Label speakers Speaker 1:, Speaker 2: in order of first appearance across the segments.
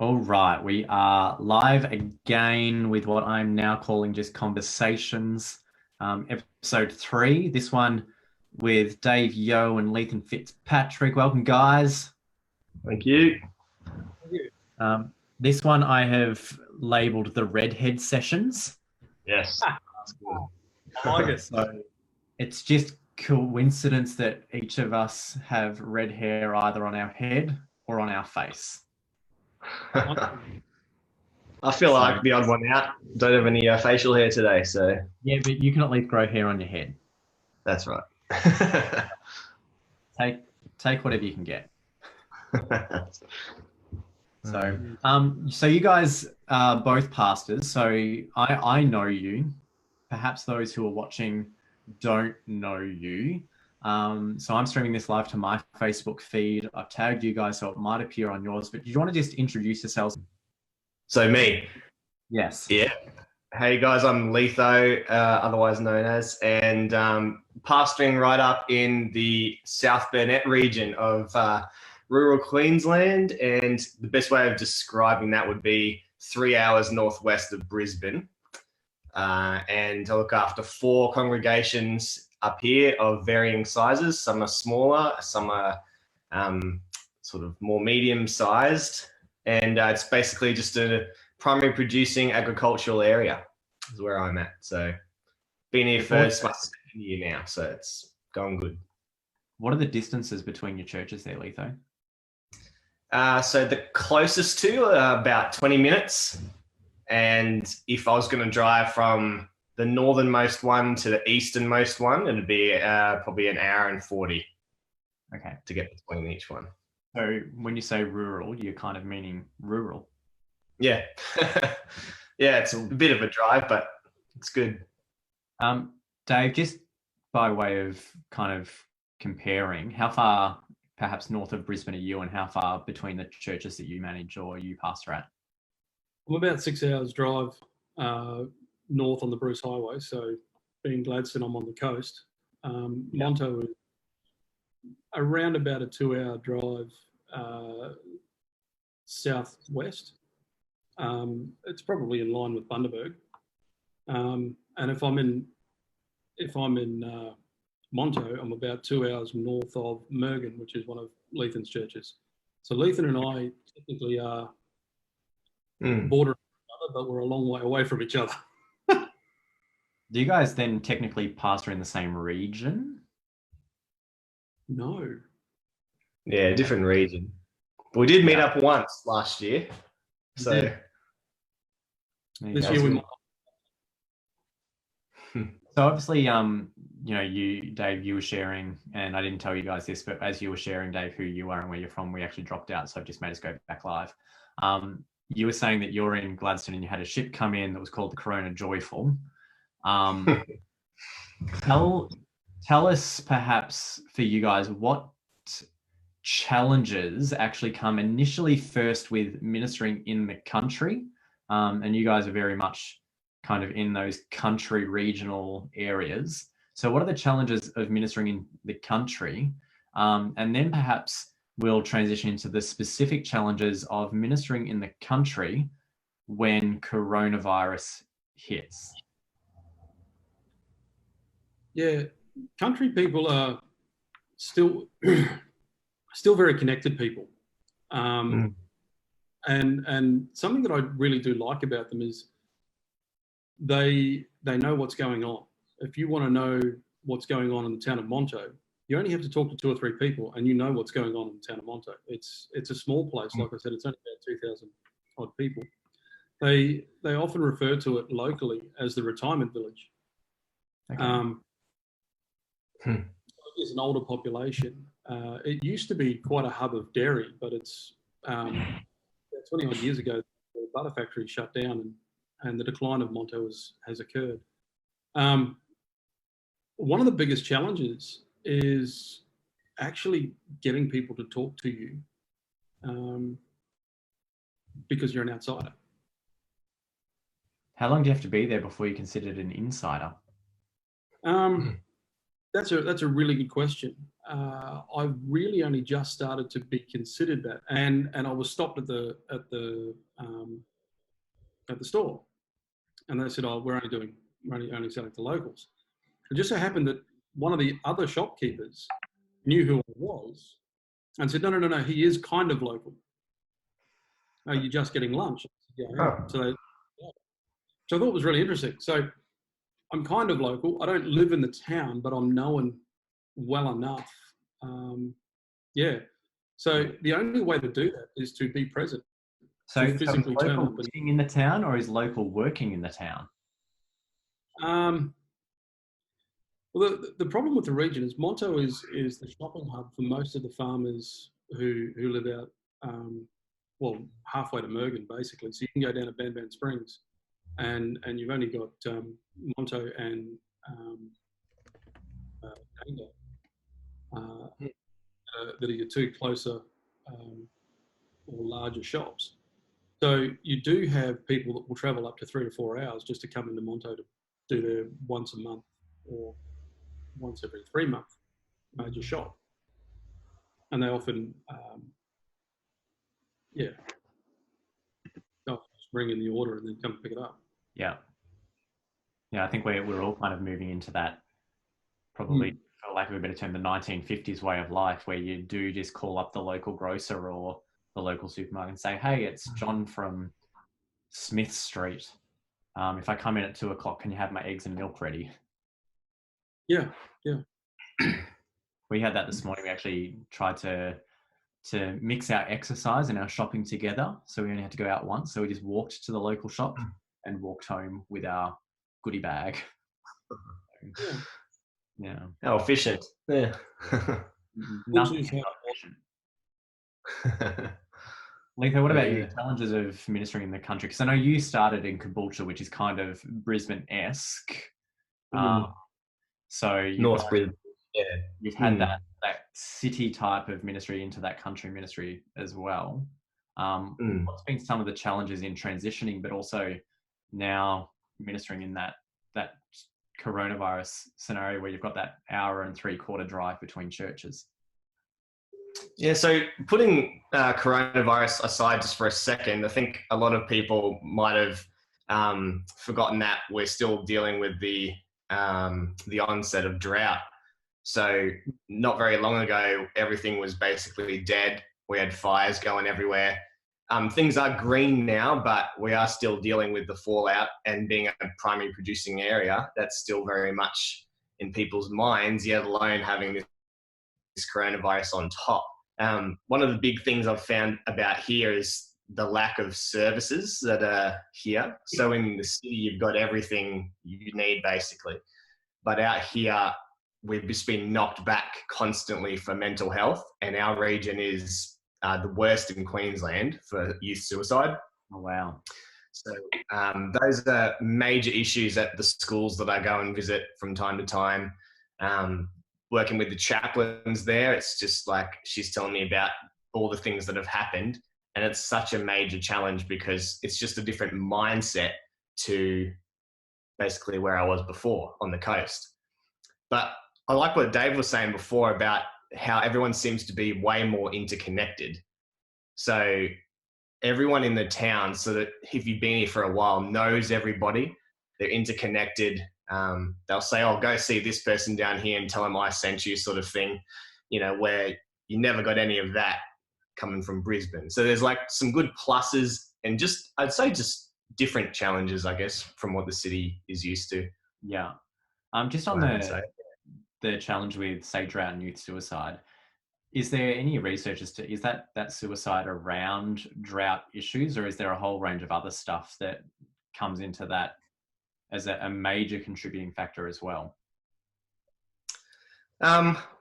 Speaker 1: All right, we are live again with what I'm now calling just conversations. Episode 3, this one with Dave Yo and Leathan Fitzpatrick. Welcome, guys.
Speaker 2: Thank you.
Speaker 1: This one I have labeled the Redhead Sessions.
Speaker 2: Yes. That's good.
Speaker 3: I like it.
Speaker 1: So it's just coincidence that each of us have red hair either on our head or on our face.
Speaker 2: I feel like the odd one out. Don't have any facial hair today, so
Speaker 1: Yeah, but you can at least grow hair on your head.
Speaker 2: that's right.
Speaker 1: Take whatever you can get. So you guys are both pastors. So I know you. Perhaps those who are watching don't know you. So I'm streaming this live to my Facebook feed. I've tagged you guys, so it might appear on yours. But do you want to just introduce yourselves?
Speaker 2: So me.
Speaker 1: Yes.
Speaker 2: Yeah. Hey guys, I'm Leathan, otherwise known as, and pastoring right up in the South Burnett region of rural Queensland. And the best way of describing that would be 3 hours northwest of Brisbane. And I look after 4 congregations up here of varying sizes. Some are smaller, some are sort of more medium sized. And it's basically just a primary producing agricultural area is where I'm at. So been here for my 2nd year now, so it's going good.
Speaker 1: What are the distances between your churches there, Letho?
Speaker 2: So the closest two are about 20 minutes. And if I was going to drive from the northernmost one to the easternmost one, it'd be probably an hour and 40 to get between each one.
Speaker 1: So when you say rural, you're kind of meaning rural.
Speaker 2: Yeah. Yeah, it's a bit of a drive, but it's good.
Speaker 1: Dave, just by way of kind of comparing, how far perhaps north of Brisbane are you, and how far between the churches that you manage or you pastor at?
Speaker 3: I'm about 6 hours drive north on the Bruce Highway. So being Gladstone, I'm on the coast. Monto is around about a 2-hour drive southwest. It's probably in line with Bundaberg. And if I'm in Monto, I'm about 2 hours north of Mergen, which is one of Leathan's churches. So Leathan and I technically are bordering each other, but we're a long way away from each other.
Speaker 1: Do you guys then technically pastor in the same region?
Speaker 3: No.
Speaker 2: Yeah, different region. We did meet up once last year. So
Speaker 3: this year we might.
Speaker 1: So obviously, you, Dave, you were sharing, and I didn't tell you guys this, but as you were sharing, Dave, who you are and where you're from, we actually dropped out, so I've just made us go back live. You were saying that you're in Gladstone and you had a ship come in that was called the Corona Joyful. Tell us perhaps for you guys what challenges actually come initially first with ministering in the country, and you guys are very much kind of in those country regional areas. So what are the challenges of ministering in the country? And then perhaps we'll transition into the specific challenges of ministering in the country when coronavirus hits.
Speaker 3: Yeah, country people are still very connected people. And something that I really do like about them is they know what's going on. If you want to know what's going on in the town of Monto, you only have to talk to 2 or 3 people and you know what's going on in the town of Monto. It's a small place. Like I said, it's only about 2,000 odd people. They often refer to it locally as the retirement village. Okay. It's an older population. It used to be quite a hub of dairy, but it's 20 odd years ago, the butter factory shut down and the decline of Monto has occurred. One of the biggest challenges is actually getting people to talk to you because you're an outsider.
Speaker 1: How long do you have to be there before you're considered an insider?
Speaker 3: That's a really good question. I've really only just started to be considered that, and I was stopped at the store, and they said, "Oh, we're only selling to locals." It just so happened that one of the other shopkeepers knew who I was, and said, "No, he is kind of local. Are you just getting lunch?" I said, "Yeah, I am."
Speaker 2: Oh.
Speaker 3: So I thought it was really interesting. So I'm kind of local. I don't live in the town, but I'm known well enough. Yeah. So the only way to do that is to be present,
Speaker 1: So
Speaker 3: to
Speaker 1: is
Speaker 3: physically turn
Speaker 1: local
Speaker 3: up.
Speaker 1: living in the town, or is local working in the town?
Speaker 3: Well, the problem with the region is Monto is the shopping hub for most of the farmers who live out, well, halfway to Mergen, basically. So you can go down to Ban Springs, and you've only got Monto and Dango that are your two closer or larger shops. So you do have people that will travel up to 3 to 4 hours just to come into Monto to do their once a month or once every 3 month major shop, and they often, they'll just bring in the order and then come pick it up.
Speaker 1: Yeah. I think we're all kind of moving into that, probably, for lack of a better term, the 1950s way of life, where you do just call up the local grocer or the local supermarket and say, "Hey, it's John from Smith Street. If I come in at 2:00, can you have my eggs and milk ready?"
Speaker 3: Yeah.
Speaker 1: We had that this morning. We actually tried to mix our exercise and our shopping together, so we only had to go out once. So we just walked to the local shop and walked home with our goodie bag. Yeah.
Speaker 2: How efficient. Yeah.
Speaker 1: Nothing is not efficient. Letha, what about you? The challenges of ministering in the country? Because I know you started in Caboolture, which is kind of Brisbane-esque. So
Speaker 2: North Brisbane. Yeah.
Speaker 1: You've had that city type of ministry into that country ministry as well. What's been some of the challenges in transitioning, but also now ministering in that coronavirus scenario where you've got that 1.75 hour drive between churches?
Speaker 2: Yeah, so putting coronavirus aside just for a second, I think a lot of people might have forgotten that we're still dealing with the onset of drought. So not very long ago, everything was basically dead. We had fires going everywhere. Things are green now, but we are still dealing with the fallout, and being a primary producing area, that's still very much in people's minds, yet alone having this coronavirus on top. One of the big things I've found about here is the lack of services that are here. So in the city, you've got everything you need basically. But out here, we've just been knocked back constantly for mental health. And our region is the worst in Queensland for youth suicide.
Speaker 1: Oh, wow.
Speaker 2: So those are major issues at the schools that I go and visit from time to time. Working with the chaplains there, it's just like she's telling me about all the things that have happened. And it's such a major challenge because it's just a different mindset to basically where I was before on the coast. But I like what Dave was saying before about how everyone seems to be way more interconnected. So everyone in the town, so that if you've been here for a while, knows everybody. They're interconnected. They'll say, "Oh, go see this person down here and tell them I sent you," sort of thing, where you never got any of that coming from Brisbane. So there's like some good pluses and I'd say just different challenges, I guess, from what the city is used to.
Speaker 1: Yeah. Just on the challenge with, say, drought and youth suicide, is there any research as to, is that suicide around drought issues, or is there a whole range of other stuff that comes into that as a major contributing factor as well?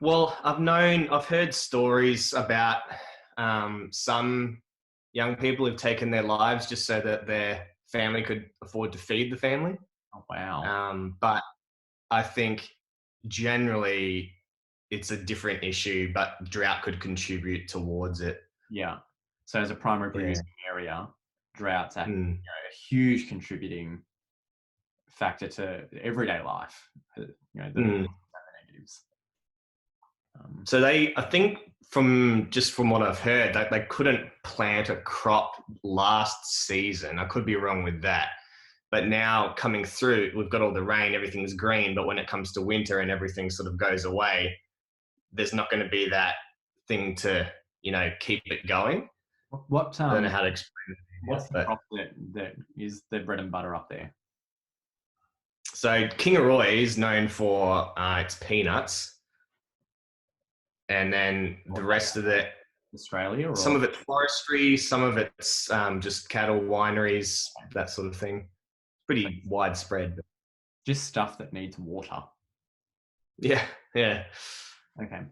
Speaker 2: Well, I've heard stories about some young people who've taken their lives just so that their family could afford to feed the family.
Speaker 1: Oh, wow.
Speaker 2: But I think generally it's a different issue, but drought could contribute towards it.
Speaker 1: Yeah. So as a primary producing area, drought's a huge contributing factor to everyday life. The negatives.
Speaker 2: So I think from what I've heard, that they couldn't plant a crop last season. I could be wrong with that. But now coming through, we've got all the rain, everything's green. But when it comes to winter and everything sort of goes away, there's not going to be that thing to, keep it going.
Speaker 1: What
Speaker 2: I don't know how to explain it.
Speaker 1: What's the crop that is the bread and butter up there?
Speaker 2: So Kingaroy is known for its peanuts. And then the rest of it,
Speaker 1: Australia? Or?
Speaker 2: Some of it's forestry, some of it's just cattle, wineries, that sort of thing. Pretty widespread.
Speaker 1: Just stuff that needs water.
Speaker 2: Yeah.
Speaker 1: Okay.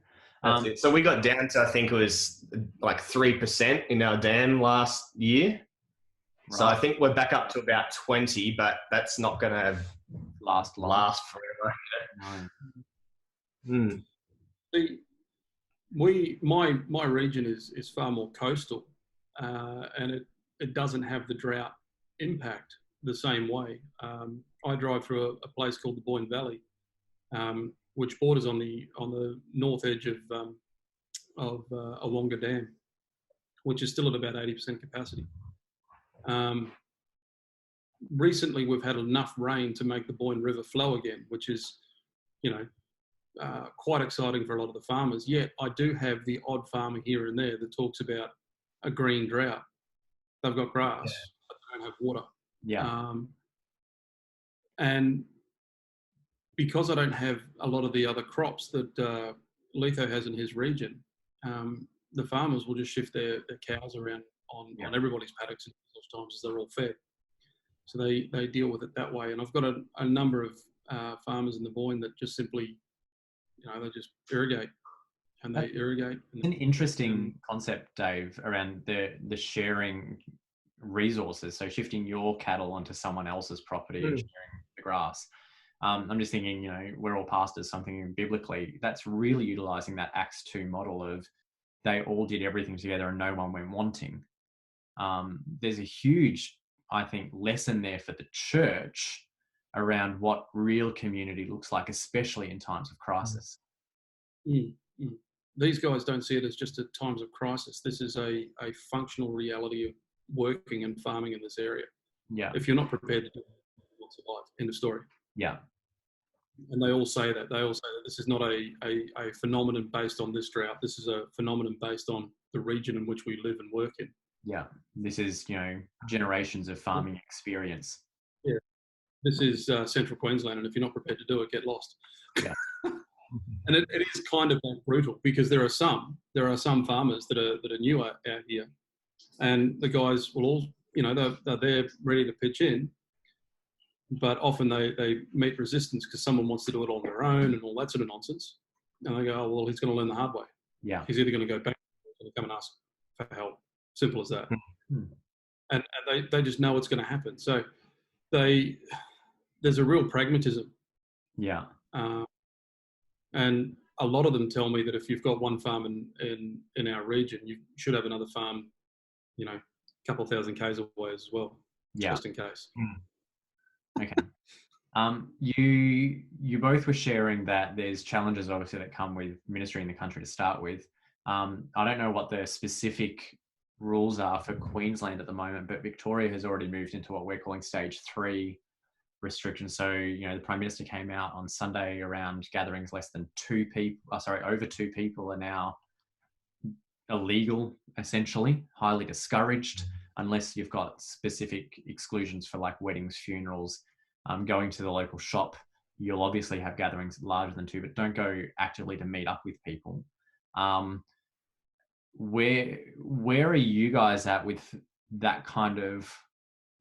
Speaker 2: That's it. So we got down to, I think it was like 3% in our dam last year. Right. So I think we're back up to about 20, but that's not going to last forever.
Speaker 3: No. See, my region is far more coastal, and it doesn't have the drought impact the same way. I drive through a place called the Boyne Valley, which borders on the north edge of Awonga Dam, which is still at about 80% capacity. Recently, we've had enough rain to make the Boyne River flow again, which is, quite exciting for a lot of the farmers. Yet I do have the odd farmer here and there that talks about a green drought. They've got grass, but they don't have water.
Speaker 1: Yeah.
Speaker 3: And because I don't have a lot of the other crops that Leathan has in his region, the farmers will just shift their cows around on everybody's paddocks at those times as they're all fed. So they deal with it that way. And I've got a number of farmers in the Boyne that just simply, they just irrigate, and they irrigate.
Speaker 1: It's an interesting concept, Dave, around the sharing resources. So shifting your cattle onto someone else's property and sharing the grass. I'm just thinking, we're all pastors, something biblically that's really utilizing that Acts 2 model of they all did everything together and no one went wanting. There's a huge, I think, lesson there for the church around what real community looks like, especially in times of crisis.
Speaker 3: These guys don't see it as just at times of crisis. This is a functional reality of working and farming in this area.
Speaker 1: Yeah.
Speaker 3: If you're not prepared to do it, you won't survive. End of story.
Speaker 1: Yeah.
Speaker 3: And they all say that. They all say that this is not a phenomenon based on this drought. This is a phenomenon based on the region in which we live and work in.
Speaker 1: Yeah. This is, generations of farming experience.
Speaker 3: Yeah. This is central Queensland, and if you're not prepared to do it, get lost.
Speaker 1: Yeah.
Speaker 3: And it is kind of brutal, because there are some farmers that are new out here, and the guys will all, they're there ready to pitch in, but often they meet resistance because someone wants to do it on their own and all that sort of nonsense, and they go, oh, well, he's going to learn the hard way.
Speaker 1: Yeah,
Speaker 3: he's either going to go back or come and ask for help. Simple as that. And they just know it's going to happen. So there's a real pragmatism.
Speaker 1: Yeah.
Speaker 3: And a lot of them tell me that if you've got one farm in our region, you should have another farm, a couple of thousand k's away as well, just in case.
Speaker 1: Okay. You both were sharing that there's challenges obviously that come with ministry in the country to start with. I don't know what the specific rules are for Queensland at the moment, but Victoria has already moved into what we're calling stage 3 restrictions. So, the Prime Minister came out on Sunday around gatherings less than over 2 people are now illegal, essentially, highly discouraged, unless you've got specific exclusions for like weddings, funerals, going to the local shop. You'll obviously have gatherings larger than 2, but don't go actively to meet up with people. Where are you guys at with that kind of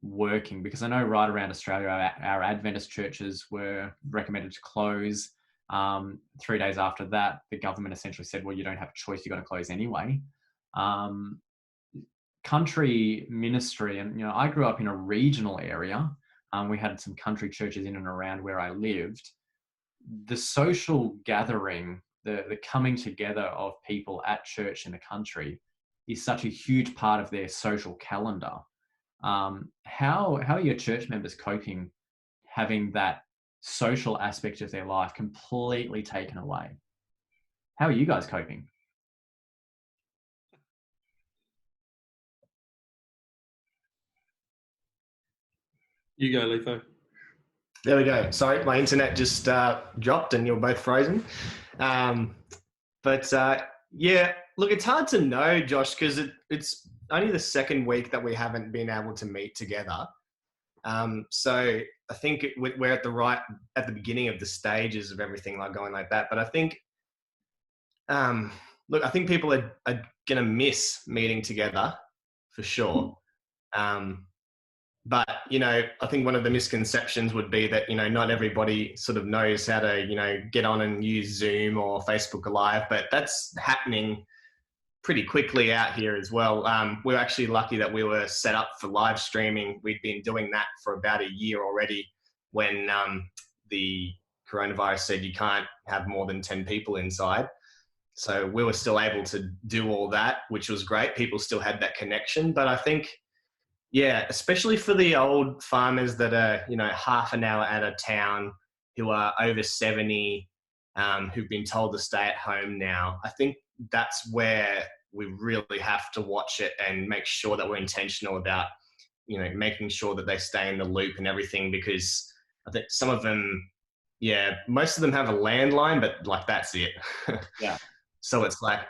Speaker 1: working? Because I know right around Australia, our Adventist churches were recommended to close. 3 days after that, the government essentially said, well, you don't have a choice, you're going to close anyway. Country ministry, and I grew up in a regional area. We had some country churches in and around where I lived. The social gathering, the coming together of people at church in the country is such a huge part of their social calendar. How are your church members coping having that social aspect of their life completely taken away? How are you guys coping?
Speaker 3: You go, Letho.
Speaker 2: There we go. Sorry, my internet just dropped and you're both frozen. Yeah, look, it's hard to know, Josh, because it's only the second week that we haven't been able to meet together. So I think we're at the beginning of the stages of everything like going like that. But I think, look, I think people are going to miss meeting together for sure. But, I think one of the misconceptions would be that, not everybody sort of knows how to, get on and use Zoom or Facebook Live, but that's happening pretty quickly out here as well. We're actually lucky that we were set up for live streaming. We'd been doing that for about a year already when the coronavirus said you can't have more than 10 people inside. So we were still able to do all that, which was great. People still had that connection. But I think, yeah, especially for the old farmers that are, half an hour out of town, who are over 70, who've been told to stay at home now, I think that's where we really have to watch it and make sure that we're intentional about, making sure that they stay in the loop and everything, because I think some of them, most of them have a landline, but like that's it.
Speaker 1: Yeah.
Speaker 2: So it's like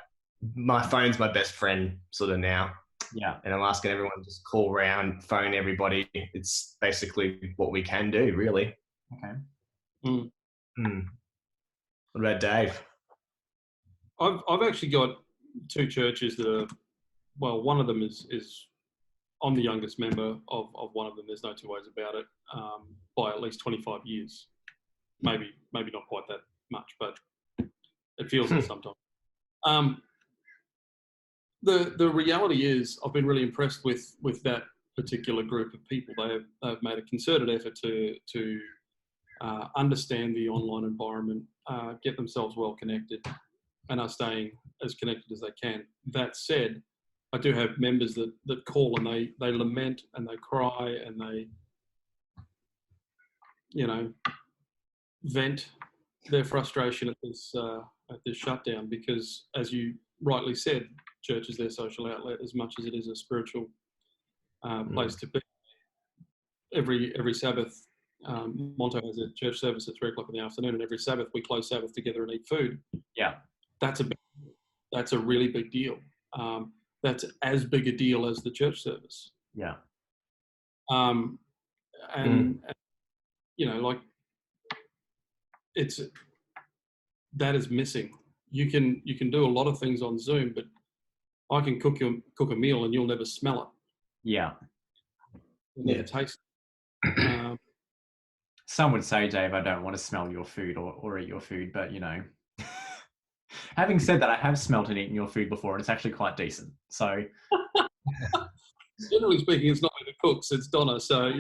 Speaker 2: my phone's my best friend sort of now.
Speaker 1: Yeah.
Speaker 2: And I'm asking everyone to just call around, phone everybody. It's basically what we can do, really.
Speaker 1: Okay.
Speaker 2: What about Dave?
Speaker 3: I've actually got two churches that are, well, one of them is I'm the youngest member of one of them. There's no two ways about it, by at least 25 years. Maybe not quite that much, but it feels it sometimes. The reality is I've been really impressed with that particular group of people. They've made a concerted effort to understand the online environment, get themselves well connected, and are staying as connected as they can. That said, I do have members that call and they lament and they cry and they, vent their frustration at this shutdown, because, as you rightly said, church is their social outlet as much as it is a spiritual place to be. Every Sabbath, Monto has a church service at 3:00 in the afternoon, and every Sabbath we close Sabbath together and eat food.
Speaker 1: Yeah,
Speaker 3: that's a really big deal. That's as big a deal as the church service.
Speaker 1: Yeah.
Speaker 3: And like that is missing. You can do a lot of things on Zoom, but I can cook a meal and you'll never smell it.
Speaker 1: Yeah.
Speaker 3: You'll never taste it.
Speaker 1: Some would say, Dave, I don't want to smell your food or eat your food, but having said that, I have smelt and eaten your food before, and it's actually quite decent. So,
Speaker 3: generally speaking, it's not me that cooks; it's Donna. So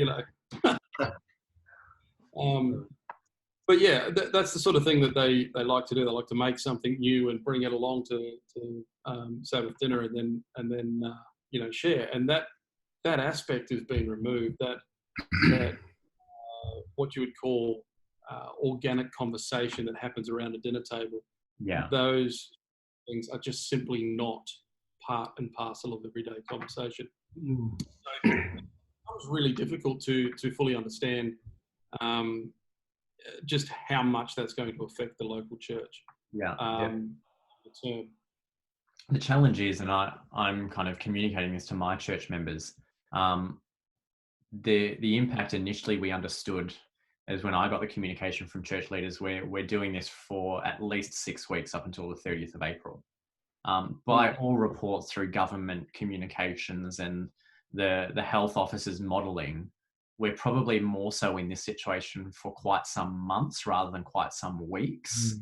Speaker 3: but yeah, that's the sort of thing that they like to do. They like to make something new and bring it along to Sabbath dinner, and then share. And that aspect has been removed. That what you would call organic conversation that happens around a dinner table.
Speaker 1: Yeah,
Speaker 3: those things are just simply not part and parcel of everyday conversation. So it was really difficult to fully understand just how much that's going to affect the local church.
Speaker 1: Yeah.
Speaker 3: The
Speaker 1: challenge is, and I'm kind of communicating this to my church members, the impact initially we understood is when I got the communication from church leaders, we're doing this for at least 6 weeks up until the 30th of April. By all reports through government communications and the health officers modelling, we're probably more so in this situation for quite some months rather than quite some weeks.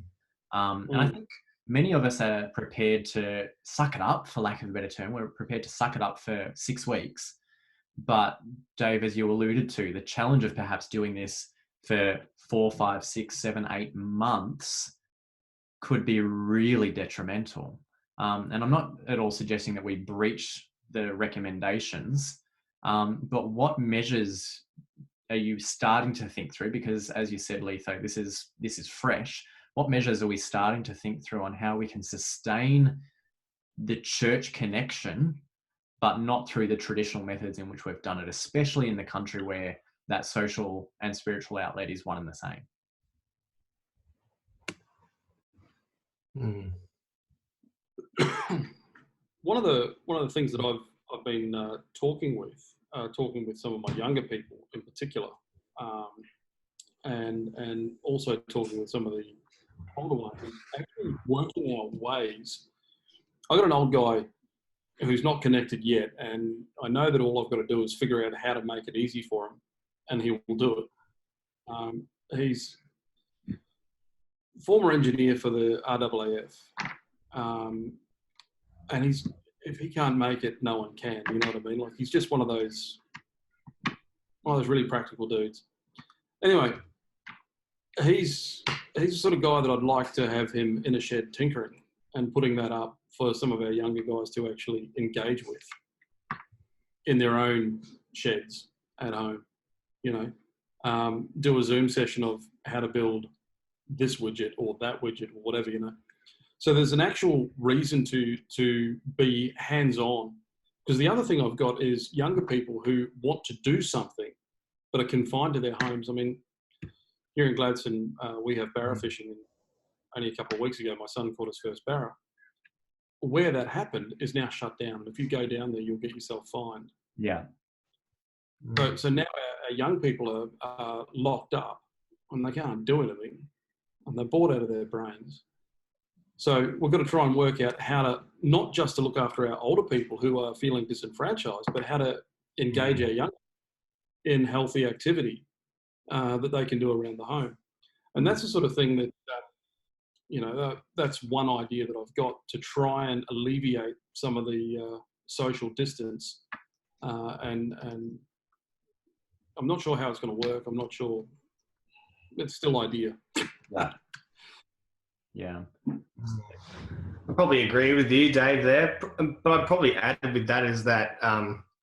Speaker 1: And I think many of us are prepared to suck it up, for lack of a better term. We're prepared to suck it up for 6 weeks. But Dave, as you alluded to, the challenge of perhaps doing this for 4, 5, 6, 7, 8 months could be really detrimental. And I'm not at all suggesting that we breach the recommendations, but what measures are you starting to think through? Because as you said, Letho, this is fresh. what measures are we starting to think through on how we can sustain the church connection, but not through the traditional methods in which we've done it, especially in the country where that social and spiritual outlet is one and the same?
Speaker 3: One of the things that I've been talking with some of my younger people in particular, and also talking with some of the older ones, is actually working out ways. I've got an old guy who's not connected yet, and I know that all I've got to do is figure out how to make it easy for him, and he will do it. He's former engineer for the RAAF, and if he can't make it, no one can. You know what I mean? Like, he's just one of those really practical dudes. Anyway, he's the sort of guy that I'd like to have him in a shed tinkering and putting that up for some of our younger guys to actually engage with in their own sheds at home. You know, do a Zoom session of how to build this widget or that widget or whatever, you know. So there's an actual reason to be hands-on. Because the other thing I've got is younger people who want to do something but are confined to their homes. I mean, here in Gladstone, we have barra fishing. And only a couple of weeks ago, my son caught his first barra. Where that happened is now shut down. If you go down there, you'll get yourself fined.
Speaker 1: Yeah.
Speaker 3: So now our young people are locked up and they can't do anything, and they're bored out of their brains. So we've got to try and work out how to, not just to look after our older people who are feeling disenfranchised, but how to engage our young in healthy activity that they can do around the home. And that's the sort of thing that you know, that's one idea that I've got to try and alleviate some of the social distance. And I'm not sure how it's going to work. I'm not sure. It's still idea.
Speaker 1: Yeah. Yeah.
Speaker 2: I probably agree with you, Dave, there. But I'd probably add with that is that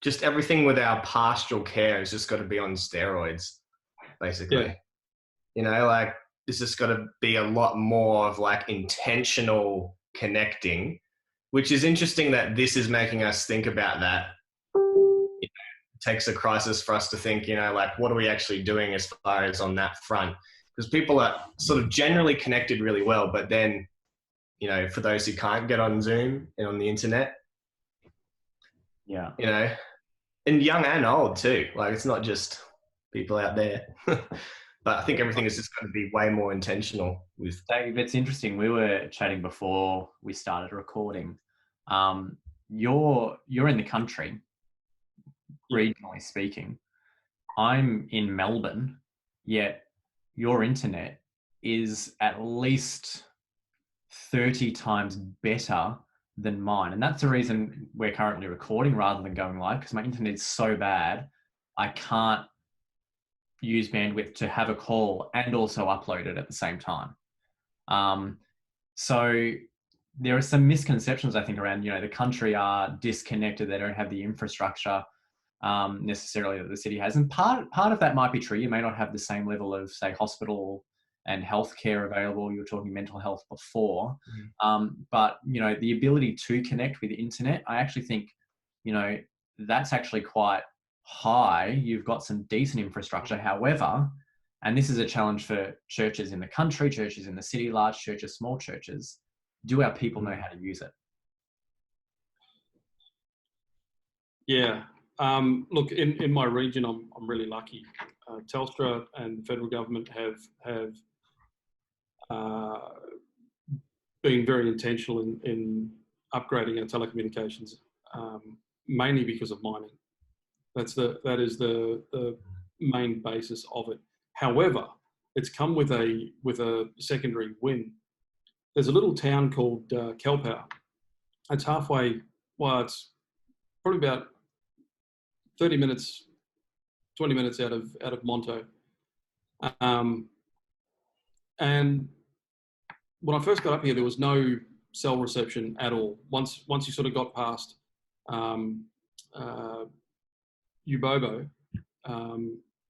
Speaker 2: just everything with our pastoral care has just got to be on steroids, basically.
Speaker 3: Yeah.
Speaker 2: You know, like, there's just got to be a lot more of like intentional connecting, which is interesting that this is making us think about that. It takes a crisis for us to think, you know, like, what are we actually doing as far as on that front? Because people are sort of generally connected really well, but then, you know, for those who can't get on Zoom and on the internet,
Speaker 1: Yeah.
Speaker 2: you know, and young and old too. Like, it's not just people out there. But I think everything is just going to be way more intentional with.
Speaker 1: Dave, it's interesting. We were chatting before we started recording. You're in the country, regionally speaking. I'm in Melbourne, yet your internet is at least 30 times better than mine. And that's the reason we're currently recording rather than going live, because my internet is so bad, I can't use bandwidth to have a call and also upload it at the same time. So there are some misconceptions, I think, around, you know, the country are disconnected. They don't have the infrastructure necessarily that the city has. And part of that might be true. You may not have the same level of, say, hospital and healthcare available. You were talking mental health before. But, you know, the ability to connect with the internet, I actually think, you know, that's actually quite high. You've got some decent infrastructure. However, and this is a challenge for churches in the country, churches in the city, large churches, small churches, do our people know how to use it? Yeah.
Speaker 3: Look, in my region, I'm really lucky. Telstra and the federal government have been very intentional in upgrading our telecommunications, mainly because of mining. That is the main basis of it. However, it's come with a secondary win. There's a little town called Kelpower. It's halfway. Well, it's probably about 30 minutes, 20 minutes out of Monto. And when I first got up here, there was no cell reception at all. Once you sort of got past Ubobo,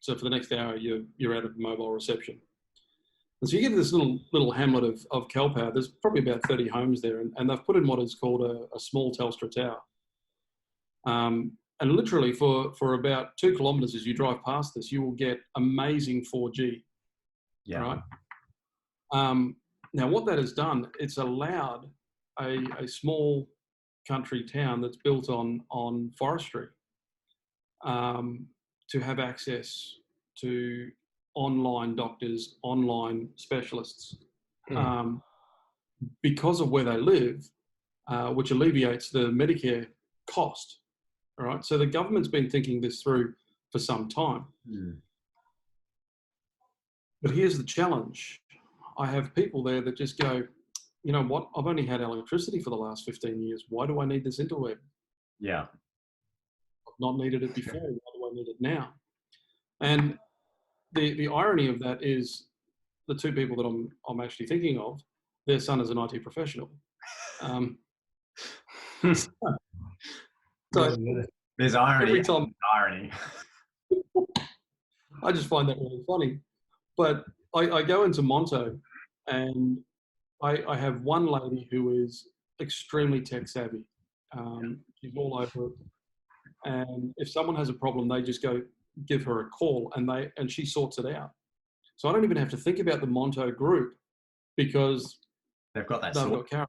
Speaker 3: so for the next hour, you're out of mobile reception. So you get this little hamlet of Kelpower. There's probably about 30 homes there, and they've put in what is called a small Telstra tower. And literally for about 2 kilometres as you drive past this, you will get amazing 4G.
Speaker 1: Yeah.
Speaker 3: Right. Now, what that has done, it's allowed a small country town that's built on forestry to have access to online doctors, online specialists, because of where they live, which alleviates the Medicare cost. All right. So the government's been thinking this through for some time. But here's the challenge. I have people there that just go, you know what? I've only had electricity for the last 15 years. Why do I need this interweb?
Speaker 1: Yeah.
Speaker 3: I've not needed it before. Why do I need it now? And the irony of that is the 2 people that I'm actually thinking of, their son is an IT professional. So
Speaker 1: there's irony.
Speaker 3: Every time,
Speaker 1: irony.
Speaker 3: I just find that really funny. But I go into Monto, and I have one lady who is extremely tech savvy. She's all over it. And if someone has a problem, they just go give her a call, and she sorts it out. So I don't even have to think about the Monto group because
Speaker 1: they've got that.
Speaker 3: They've got Karen.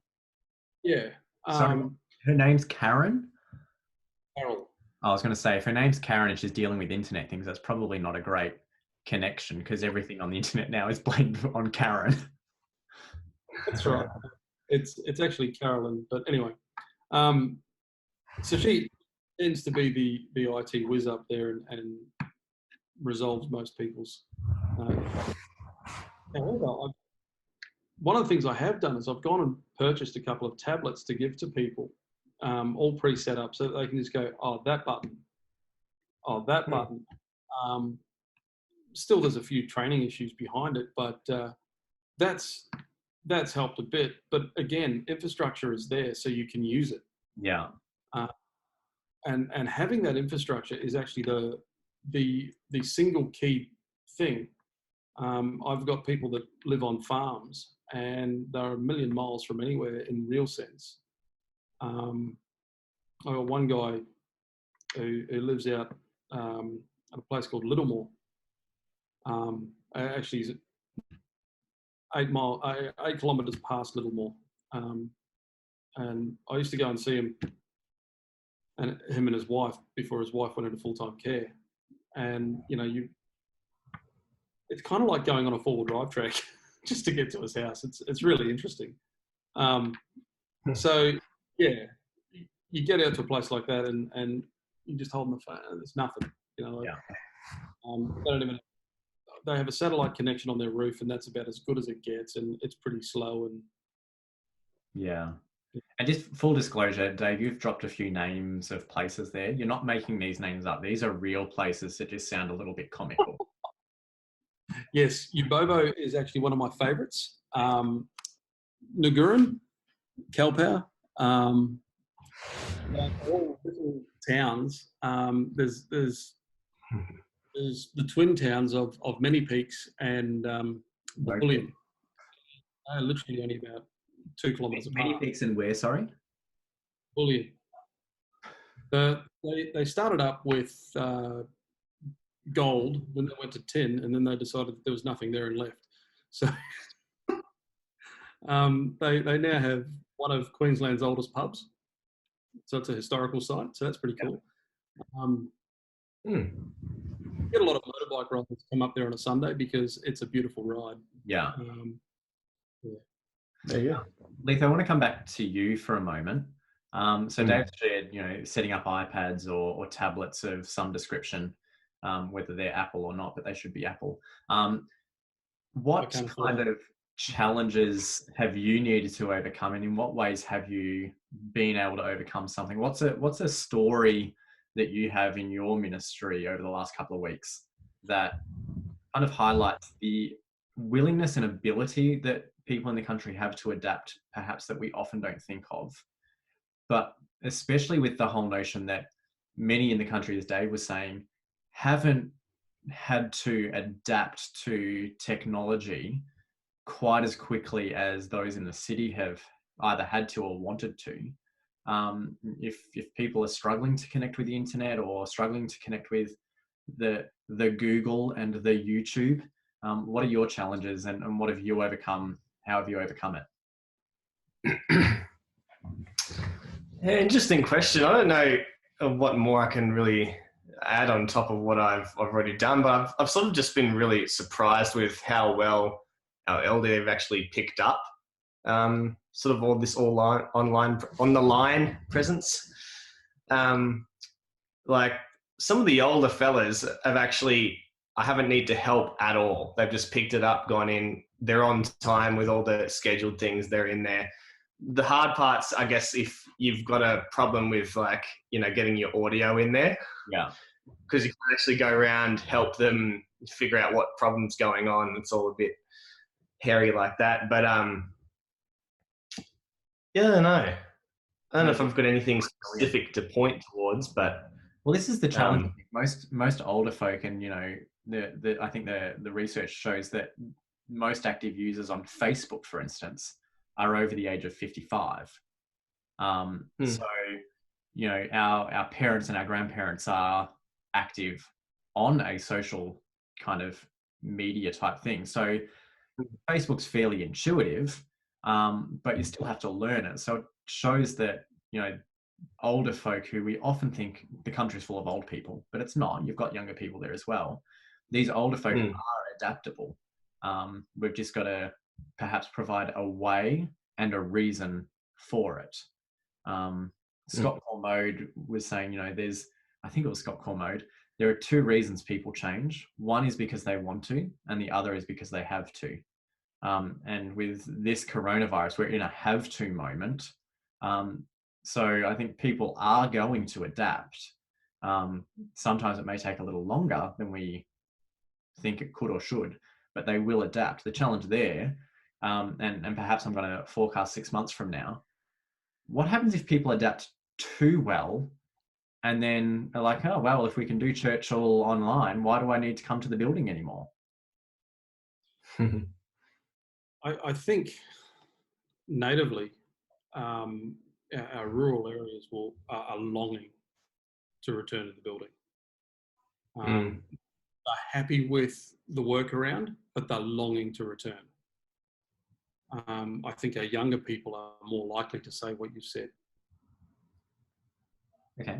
Speaker 3: Yeah.
Speaker 1: Sorry, her name's Karen?
Speaker 3: Carol.
Speaker 1: I was going to say, if her name's Karen and she's dealing with internet things, that's probably not a great connection because everything on the internet now is blamed on Karen.
Speaker 3: That's right. It's actually Carolyn, but anyway. So she tends to be the IT whiz up there and resolves most people's. However, one of the things I have done is I've gone and purchased a couple of tablets to give to people, all pre-set up, so that they can just go, oh, that button, oh, that button. Still, there's a few training issues behind it, but that's helped a bit. But again, infrastructure is there, so you can use it.
Speaker 1: Yeah.
Speaker 3: And having that infrastructure is actually the single key thing. I've got people that live on farms and they're a million miles from anywhere in real sense. I got one guy who lives out at a place called Littlemore. Actually, he's 8 kilometres past Littlemore. And I used to go and see him and his wife before his wife went into full-time care. And, you know, it's kind of like going on a 4-wheel drive track just to get to his house. It's really interesting. So, yeah, you get out to a place like that and you just hold the phone and there's nothing, you know. They have a satellite connection on their roof and that's about as good as it gets, and it's pretty slow. And
Speaker 1: yeah. And just full disclosure, Dave, you've dropped a few names of places there. You're not making these names up. These are real places that just sound a little bit comical.
Speaker 3: Yes, Ubobo is actually one of my favourites. Ngurin, Kelpower, all little towns. There's the twin towns of Many Peaks and Bullion. Literally only about 2 kilometres apart.
Speaker 1: Many Peaks and where, sorry?
Speaker 3: Bullion. They started up with gold when they went to tin, and then they decided that there was nothing there and left. So they now have one of Queensland's oldest pubs. So it's a historical site. So that's pretty cool. Get a lot of motorbike riders come up there on a Sunday because it's a beautiful ride.
Speaker 1: Yeah.
Speaker 3: There you go.
Speaker 1: Leith, I want to come back to you for a moment. So Dave shared, you know, setting up iPads or tablets of some description, whether they're Apple or not, but they should be Apple. What kind of challenges have you needed to overcome, and in what ways have you been able to overcome something? What's a story that you have in your ministry over the last couple of weeks that kind of highlights the willingness and ability that people in the country have to adapt, perhaps that we often don't think of, but especially with the whole notion that many in the country, as Dave was saying, haven't had to adapt to technology quite as quickly as those in the city have either had to or wanted to. If people are struggling to connect with the internet or struggling to connect with the Google and the YouTube, what are your challenges, and what have you overcome? How have you overcome it?
Speaker 2: Yeah, interesting question. I don't know what more I can really add on top of what I've already done, but I've sort of just been really surprised with how well our elderly have actually picked up sort of all this online on the line presence. Like some of the older fellas have actually, I haven't need to help at all. They've just picked it up, gone in, they're on time with all the scheduled things, they're in there. The hard parts, I guess, if you've got a problem with like, you know, getting your audio in there.
Speaker 1: Yeah.
Speaker 2: Because you can actually go around, help them figure out what problem's going on. It's all a bit hairy like that. But yeah, I don't know. I don't know if I've got anything specific to point towards, but
Speaker 1: well, this is the challenge. Most older folk, and you know, I think the research shows that most active users on Facebook, for instance, are over the age of 55. So, you know, our parents and our grandparents are active on a social kind of media type thing. So Facebook's fairly intuitive, but you still have to learn it. So it shows that, you know, older folk, who we often think the country's full of old people, but it's not. You've got younger people there as well. These older folk are adaptable. We've just got to perhaps provide a way and a reason for it. Scott Cormode was saying, you know, I think it was Scott Cormode, there are two reasons people change. One is because they want to, and the other is because they have to. And with this coronavirus, we're in a have to moment. So I think people are going to adapt. Sometimes it may take a little longer than we think it could or should, but they will adapt. The challenge there, and perhaps I'm going to forecast 6 months from now, what happens if people adapt too well and then are like, oh, well, if we can do church all online, why do I need to come to the building anymore?
Speaker 3: I think natively, our rural areas are longing to return to the building. They're happy with the workaround, but they're longing to return. I think our younger people are more likely to say what you said.
Speaker 1: Okay.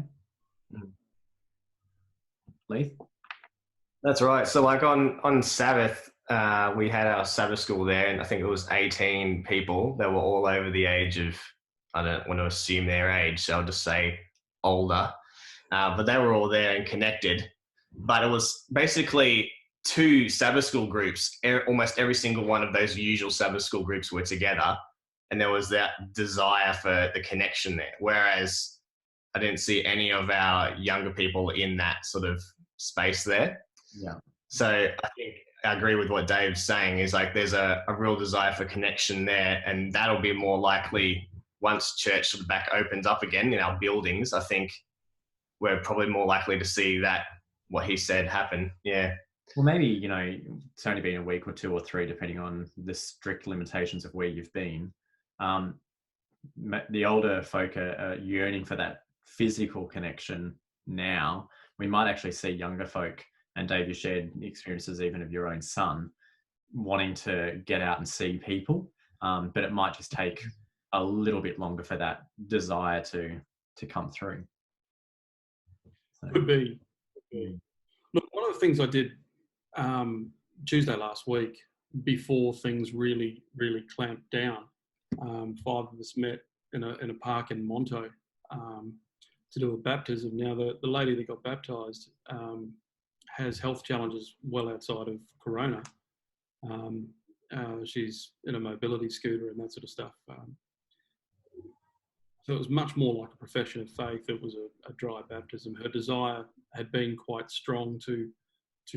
Speaker 1: Leith?
Speaker 2: That's right. So like on Sabbath, we had our Sabbath school there, and I think it was 18 people that were all over the age of, I don't want to assume their age, so I'll just say older. But they were all there and connected. But it was basically two Sabbath school groups. Almost every single one of those usual Sabbath school groups were together, and there was that desire for the connection there. Whereas I didn't see any of our younger people in that sort of space there.
Speaker 1: Yeah.
Speaker 2: So I think I agree with what Dave's saying, is like there's a real desire for connection there, and that'll be more likely once church sort of back opens up again in our buildings. I think we're probably more likely to see that, what he said, happen. Yeah.
Speaker 1: Well, maybe, you know, it's only been a week or two or three, depending on the strict limitations of where you've been. The older folk are yearning for that physical connection now. We might actually see younger folk, and Dave, you shared experiences even of your own son, wanting to get out and see people, but it might just take a little bit longer for that desire to come through. So.
Speaker 3: Could be. Look, one of the things I did Tuesday last week, before things really clamped down, 5 of us met in a park in Monto to do a baptism. Now, the lady that got baptised has health challenges well outside of Corona. She's in a mobility scooter and that sort of stuff. So it was much more like a profession of faith. It was a dry baptism. Her desire had been quite strong to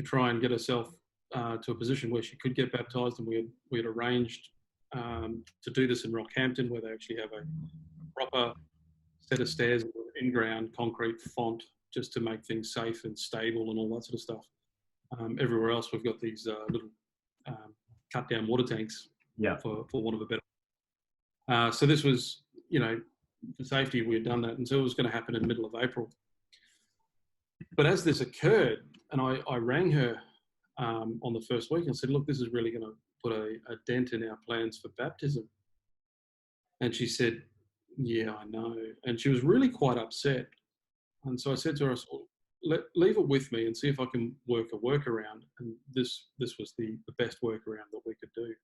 Speaker 3: try and get herself to a position where she could get baptised, and we had arranged to do this in Rockhampton, where they actually have a proper set of stairs with in-ground concrete font, just to make things safe and stable and all that sort of stuff. Everywhere else, we've got these little cut-down water tanks
Speaker 1: Yeah.
Speaker 3: for want of a better. So this was, for safety, we had done that, and so it was going to happen in the middle of April. But as this occurred, and I rang her on the first week and said, look, this is really going to put a dent in our plans for baptism. And she said, yeah, I know. And she was really quite upset. And so I said to her, leave it with me and see if I can work a workaround. And this was the best workaround that we could do.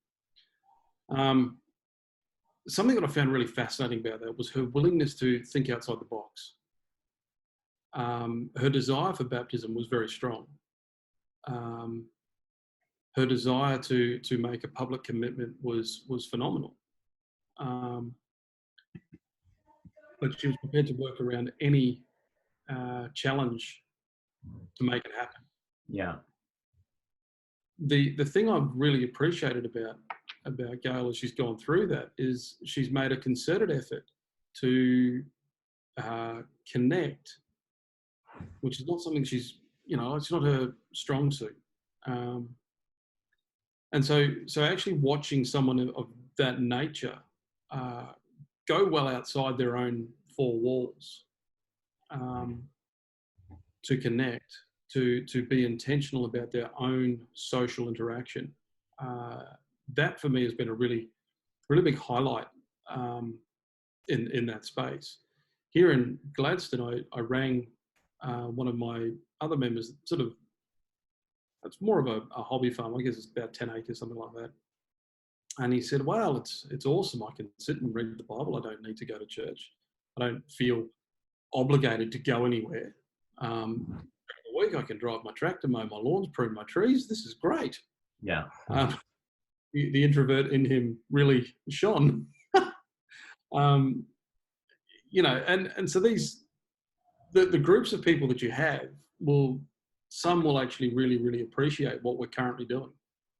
Speaker 3: Something that I found really fascinating about that was her willingness to think outside the box. Her desire for baptism was very strong. Her desire to make a public commitment was phenomenal. But she was prepared to work around any challenge to make it happen.
Speaker 1: Yeah.
Speaker 3: The thing I've really appreciated about Gail as she's gone through that is she's made a concerted effort to connect, which is not something she's, it's not her strong suit. And so actually watching someone of that nature go well outside their own four walls to connect, to be intentional about their own social interaction. That for me has been a really, really big highlight in that space. Here in Gladstone, I rang one of my other members, it's more of a hobby farm. I guess it's about 10 acres, something like that. And he said, well, it's awesome. I can sit and read the Bible. I don't need to go to church. I don't feel obligated to go anywhere. During the week, I can drive my tractor, mow my lawns, prune my trees. This is great.
Speaker 1: Yeah.
Speaker 3: The introvert in him really shone. And so the groups of people that you have some will actually really, really appreciate what we're currently doing.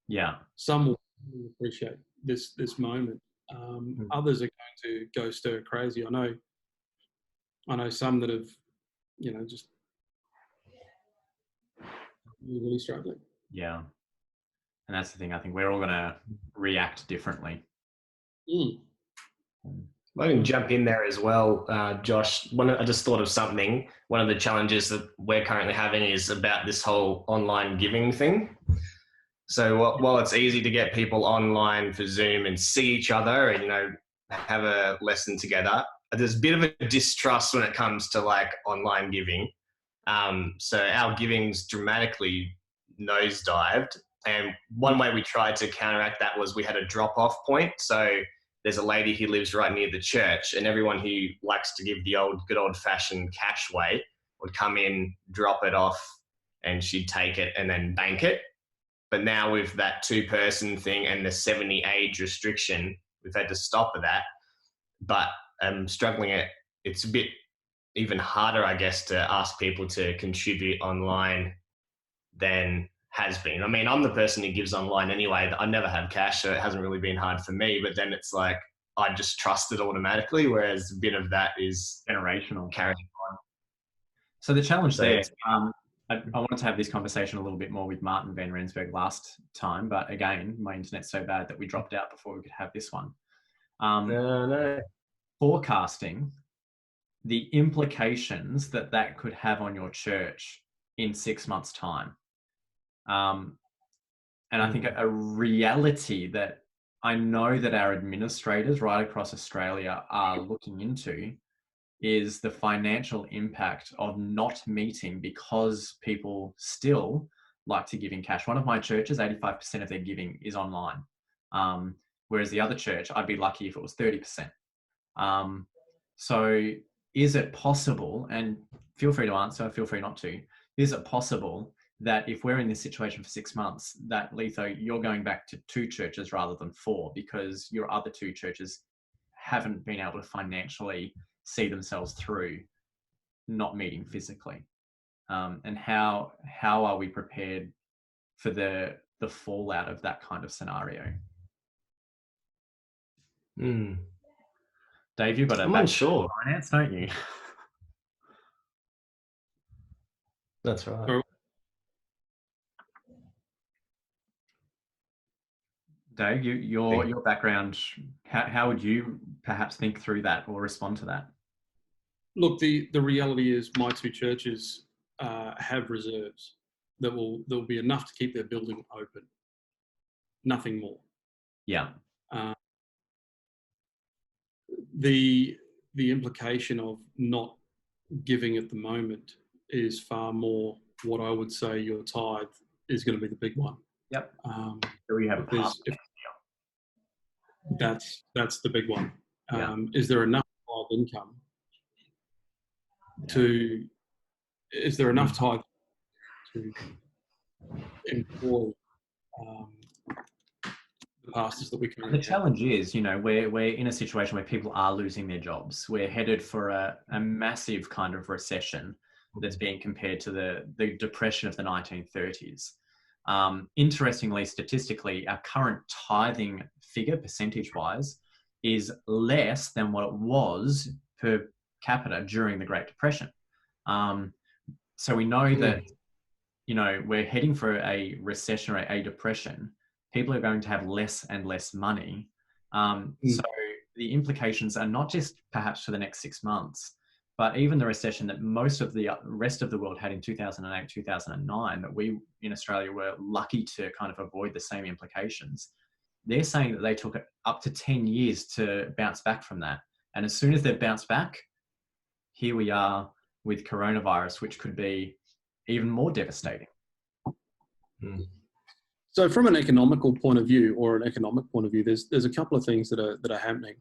Speaker 1: Yeah.
Speaker 3: Some will really appreciate this moment. Others are going to go stir crazy. I know some that have, just really struggling.
Speaker 1: Yeah. And that's the thing. I think we're all going to react differently.
Speaker 2: I can jump in there as well, Josh. I just thought of something. One of the challenges that we're currently having is about this whole online giving thing. So while it's easy to get people online for Zoom and see each other and, have a lesson together, there's a bit of a distrust when it comes to like online giving. So our giving's dramatically nosedived. And one way we tried to counteract that was we had a drop-off point. So there's a lady who lives right near the church, and everyone who likes to give the good old-fashioned cash way would come in, drop it off, and she'd take it and then bank it. But now with that 2-person thing and the 70 age restriction, we've had to stop at that. But I'm struggling it's a bit even harder, I guess, to ask people to contribute online than has been. I mean, I'm the person who gives online anyway. I never have cash, so it hasn't really been hard for me. But then it's like I just trust it automatically, whereas a bit of that is
Speaker 1: generational.
Speaker 2: Carrying on.
Speaker 1: So the challenge there, I wanted to have this conversation a little bit more with Martin Van Rensburg last time, but again, my internet's so bad that we dropped out before we could have this one.
Speaker 2: No.
Speaker 1: Forecasting the implications that could have on your church in 6 months' time. And I think a reality that I know that our administrators right across Australia are looking into is the financial impact of not meeting because people still like to give in cash. One of my churches, 85% of their giving is online. Whereas the other church, I'd be lucky if it was 30%. So is it possible, and feel free to answer, feel free not to, is it possible that if we're in this situation for 6 months, that Letho, you're going back to 2 churches rather than 4 because your other 2 churches haven't been able to financially see themselves through not meeting physically? And how are we prepared for the fallout of that kind of scenario? Dave, you've got
Speaker 2: I'm unsure.
Speaker 1: Finance, don't you?
Speaker 2: That's right.
Speaker 1: Dave, your background, how would you perhaps think through that or respond to that?
Speaker 3: Look, the reality is my two churches have reserves that will be enough to keep their building open. Nothing more.
Speaker 1: Yeah.
Speaker 3: The implication of not giving at the moment is far more what I would say your tithe is going to be the big one.
Speaker 1: Yep. So we have
Speaker 3: that's the big one.
Speaker 1: Yeah.
Speaker 3: Is there enough tithe income to? Is there enough tithe to employ the pastors that we can?
Speaker 1: The challenge is, we're in a situation where people are losing their jobs. We're headed for a massive kind of recession that's being compared to the depression of the 1930s. Interestingly, statistically, our current tithing figure, percentage-wise, is less than what it was per capita during the Great Depression. So we know that, we're heading for a recession or a depression. People are going to have less and less money. So the implications are not just perhaps for the next 6 months, but even the recession that most of the rest of the world had in 2008, 2009, that we in Australia were lucky to kind of avoid the same implications. They're saying that they took up to 10 years to bounce back from that. And as soon as they've bounced back, here we are with coronavirus, which could be even more devastating.
Speaker 3: So from an economical point of view, or an economic point of view, there's a couple of things that are happening.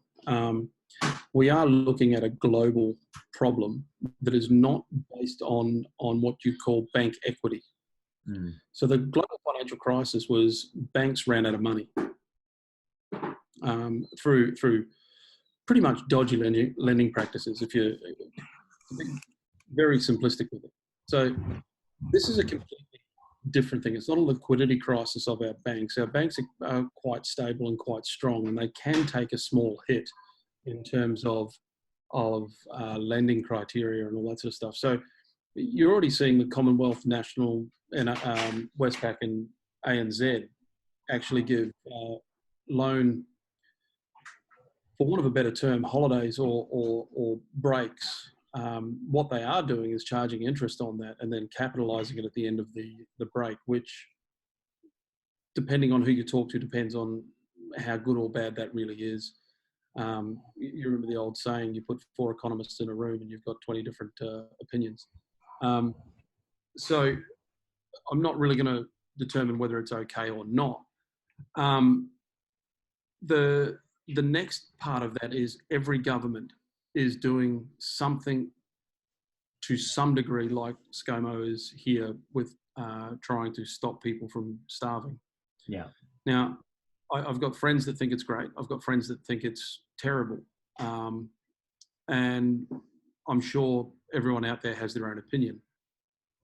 Speaker 3: We are looking at a global problem that is not based on what you call bank equity. So the global financial crisis was banks ran out of money through pretty much dodgy lending practices, if you're very simplistic with it. So this is a completely different thing. It's not a liquidity crisis of our banks. Our banks are quite stable and quite strong, and they can take a small hit in terms of lending criteria and all that sort of stuff. So you're already seeing the Commonwealth, National, and Westpac and ANZ actually give loan, for want of a better term, holidays or breaks. What they are doing is charging interest on that and then capitalising it at the end of the break, which, depending on who you talk to, depends on how good or bad that really is. You remember the old saying, you put 4 economists in a room and you've got 20 different opinions. So I'm not really going to determine whether it's okay or not. The next part of that is every government is doing something to some degree, like ScoMo is here with trying to stop people from starving.
Speaker 1: Yeah.
Speaker 3: Now, I've got friends that think it's great. I've got friends that think it's terrible. And I'm sure everyone out there has their own opinion.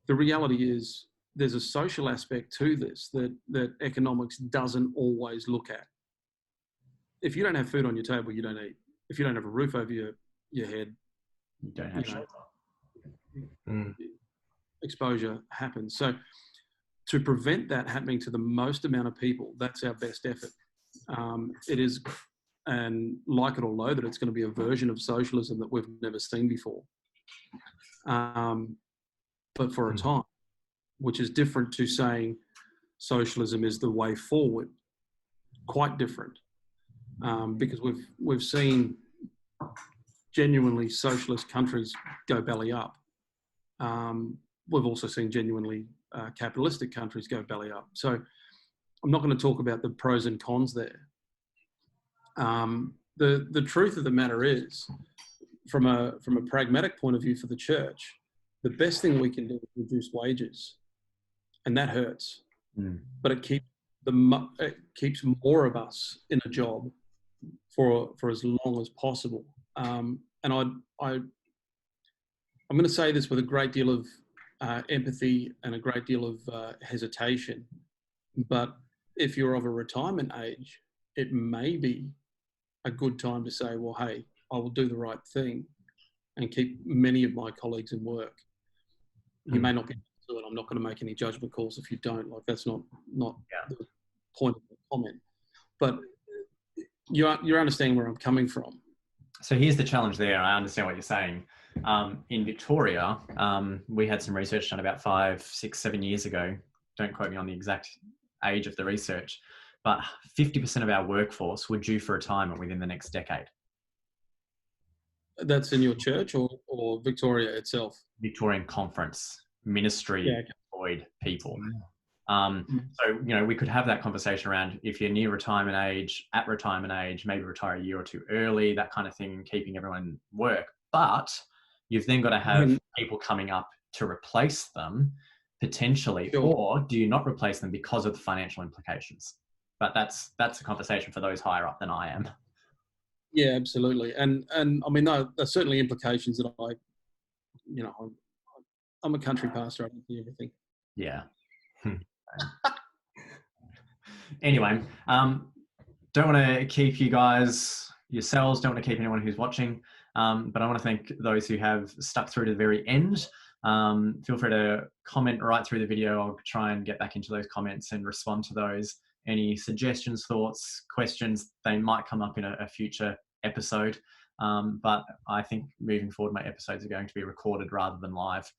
Speaker 3: The reality is there's a social aspect to this that economics doesn't always look at. If you don't have food on your table, you don't eat. If you don't have a roof over your head,
Speaker 1: You don't have shelter.
Speaker 3: Exposure happens. So to prevent that happening to the most amount of people, that's our best effort. It is, and like it or loathe it, it's going to be a version of socialism that we've never seen before. But for a time, which is different to saying socialism is the way forward. Quite different, because we've seen genuinely socialist countries go belly up. We've also seen genuinely capitalistic countries go belly up. So I'm not going to talk about the pros and cons there. The truth of the matter is, from a pragmatic point of view for the church, the best thing we can do is reduce wages, and that hurts. But it keeps more of us in a job for as long as possible. And I'm going to say this with a great deal of empathy and a great deal of hesitation, but if you're of a retirement age, it may be a good time to say, well, hey, I will do the right thing and keep many of my colleagues in work. You may not get to it. I'm not going to make any judgment calls if you don't. Like, that's not the point of the comment. but you understand where I'm coming from.
Speaker 1: So here's the challenge there. I understand what you're saying. In Victoria, we had some research done about 5, 6, 7 years ago. Don't quote me on the exact age of the research, but 50% of our workforce were due for retirement within the next decade.
Speaker 3: That's in your church or Victoria itself?
Speaker 1: Victorian Conference, ministry employed people. So, we could have that conversation around if you're near retirement age, at retirement age, maybe retire a year or two early, that kind of thing, keeping everyone work. But you've then got to have people coming up to replace them potentially, or do you not replace them because of the financial implications? But that's a conversation for those higher up than I am.
Speaker 3: Yeah, absolutely. And I mean, there's certainly implications that I'm a country pastor. I don't do everything.
Speaker 1: Yeah. Anyway, don't want to keep you guys yourselves, don't want to keep anyone who's watching, but I want to thank those who have stuck through to the very end. Feel free to comment right through the video. I'll try and get back into those comments and respond to those. Any suggestions, thoughts, questions, they might come up in a future episode. But I think moving forward, my episodes are going to be recorded rather than live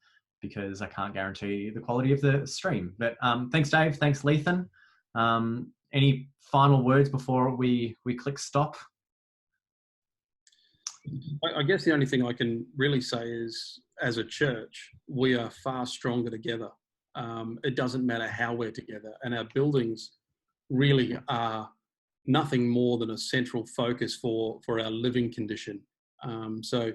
Speaker 1: because I can't guarantee the quality of the stream. But thanks, Dave. Thanks, Leathan. Any final words before we click stop?
Speaker 3: I guess the only thing I can really say is, as a church, we are far stronger together. It doesn't matter how we're together, and our buildings really are nothing more than a central focus for our living condition. So,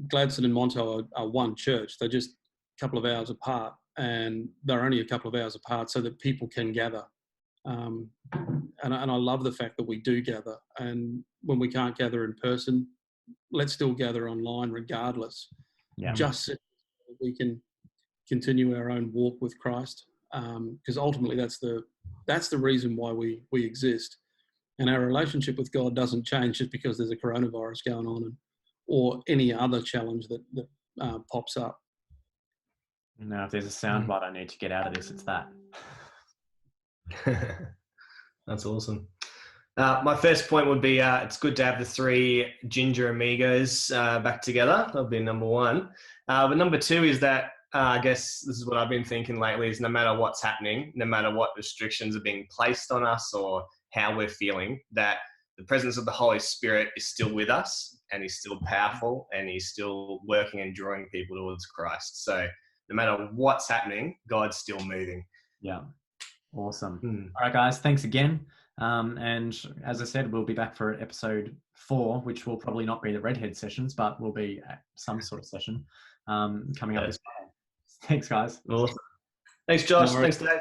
Speaker 3: Gladstone and Monto are one church. They're just a couple of hours apart, and they're only a couple of hours apart so that people can gather. And I love the fact that we do gather. And when we can't gather in person, let's still gather online regardless. Just so that we can continue our own walk with Christ. Because ultimately that's the reason why we exist. And our relationship with God doesn't change just because there's a coronavirus going on or any other challenge that pops up.
Speaker 1: Now, if there's a soundbite I need to get out of this, it's that.
Speaker 2: That's awesome. My first point would be it's good to have the 3 ginger amigos back together. That'll be number 1. But number 2 is that I guess this is what I've been thinking lately is no matter what's happening, no matter what restrictions are being placed on us or how we're feeling, that the presence of the Holy Spirit is still with us and he's still powerful and he's still working and drawing people towards Christ. So no matter what's happening, God's still moving.
Speaker 1: Yeah. Awesome. All right, guys, thanks again. And as I said, we'll be back for episode 4, which will probably not be the redhead sessions, but will be some sort of session coming up this Friday. Thanks, guys.
Speaker 2: Awesome. Thanks, Josh. Thanks, Dave.